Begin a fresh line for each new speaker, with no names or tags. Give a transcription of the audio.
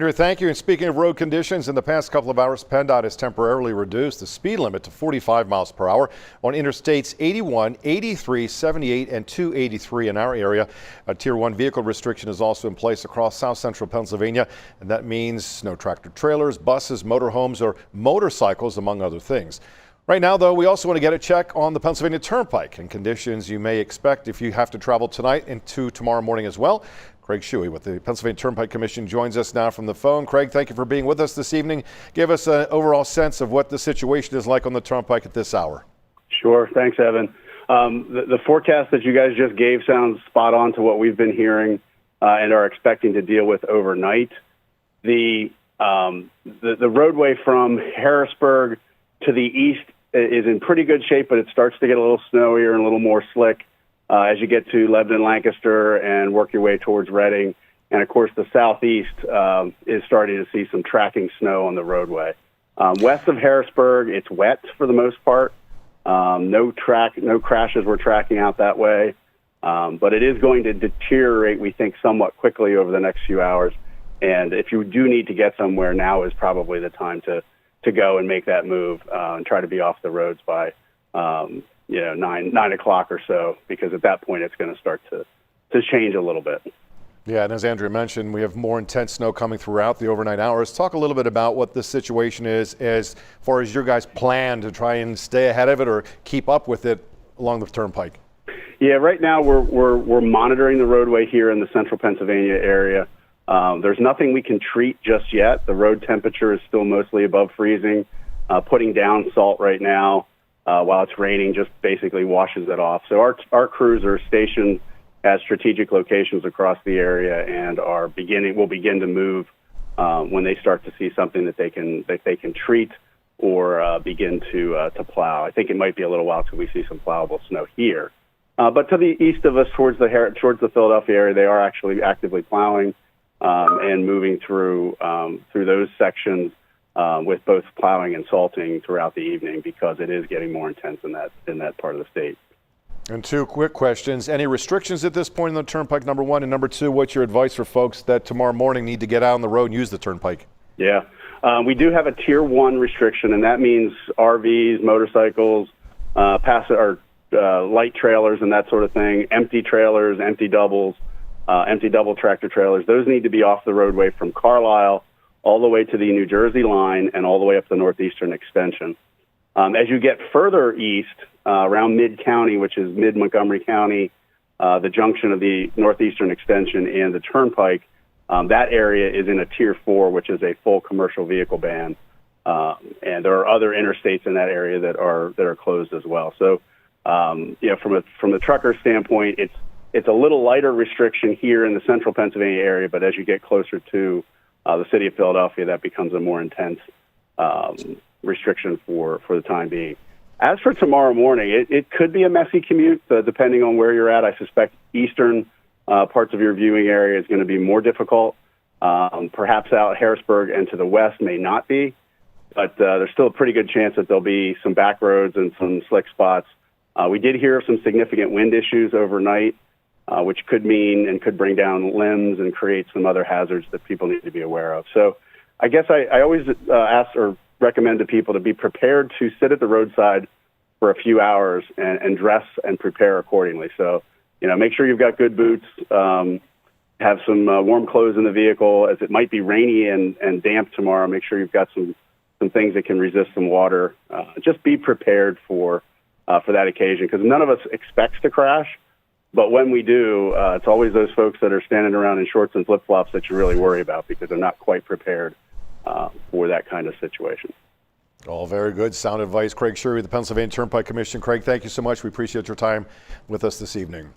Andrew, thank you. And speaking of road conditions, in the past couple of hours, PennDOT has temporarily reduced the speed limit to 45 miles per hour on Interstates 81, 83, 78, and 283 in our area. A Tier 1 vehicle restriction is also in place across south central Pennsylvania, and that means no tractor trailers, buses, motorhomes, or motorcycles, among other things. Right now, though, we also want to get a check on the Pennsylvania Turnpike and conditions you may expect if you have to travel tonight into tomorrow morning as well. Craig Shuey with the Pennsylvania Turnpike Commission joins us now from the phone. Craig, thank you for being with us this evening. Give us an overall sense of what the situation is like on the Turnpike at this hour.
Sure. Thanks, Evan. The forecast that you guys just gave sounds spot on to what we've been hearing and are expecting to deal with overnight. The roadway from Harrisburg to the east is in pretty good shape, but it starts to get a little snowier and a little more slick as you get to Lebanon, Lancaster, and work your way towards Reading. And, of course, the southeast is starting to see some tracking snow on the roadway. West of Harrisburg, it's wet for the most part. No crashes we're tracking out that way. But it is going to deteriorate, we think, somewhat quickly over the next few hours. And if you do need to get somewhere, now is probably the time to go and make that move and try to be off the roads by 9 o'clock or so, because at that point it's going to start to change a little bit.
Yeah, and as Andrew mentioned, we have more intense snow coming throughout the overnight hours. Talk a little bit about what the situation is as far as your guys' plan to try and stay ahead of it or keep up with it along the Turnpike.
Yeah, right now we're monitoring the roadway here in the central Pennsylvania area. There's nothing we can treat just yet. The road temperature is still mostly above freezing. Putting down salt right now while it's raining just basically washes it off. So our crews are stationed at strategic locations across the area and will begin to move when they start to see something that they can treat or begin to plow. I think it might be a little while till we see some plowable snow here. But to the east of us, towards the Philadelphia area, they are actually actively plowing and moving through those sections with both plowing and salting throughout the evening, because it is getting more intense in that part of the state.
And two quick questions. Any restrictions at this point in the Turnpike, number one? And number two, what's your advice for folks that tomorrow morning need to get out on the road and use the Turnpike?
Yeah, we do have a Tier 1 restriction, and that means RVs, motorcycles, light trailers and that sort of thing, empty trailers, empty double tractor trailers. Those need to be off the roadway from Carlisle all the way to the New Jersey line and all the way up the northeastern extension. As you get further east, around mid-county, which is mid-Montgomery County, the junction of the northeastern extension and the Turnpike, that area is in a Tier 4, which is a full commercial vehicle ban. And there are other interstates in that area that are closed as well. So, from the trucker standpoint, it's a little lighter restriction here in the central Pennsylvania area, but as you get closer to the city of Philadelphia, that becomes a more intense restriction for the time being. As for tomorrow morning, it could be a messy commute, depending on where you're at. I suspect eastern parts of your viewing area is going to be more difficult. Perhaps out Harrisburg and to the west may not be, but there's still a pretty good chance that there'll be some back roads and some slick spots. We did hear of some significant wind issues overnight, which could mean and could bring down limbs and create some other hazards that people need to be aware of. So I guess I always ask or recommend to people to be prepared to sit at the roadside for a few hours and dress and prepare accordingly. So, make sure you've got good boots, have some warm clothes in the vehicle, as it might be rainy and damp tomorrow. Make sure you've got some things that can resist some water. Just be prepared for that occasion, because none of us expects to crash. But when we do, it's always those folks that are standing around in shorts and flip-flops that you really worry about, because they're not quite prepared for that kind of situation.
All very good. Sound advice. Craig Shuey, the Pennsylvania Turnpike Commission. Craig, thank you so much. We appreciate your time with us this evening.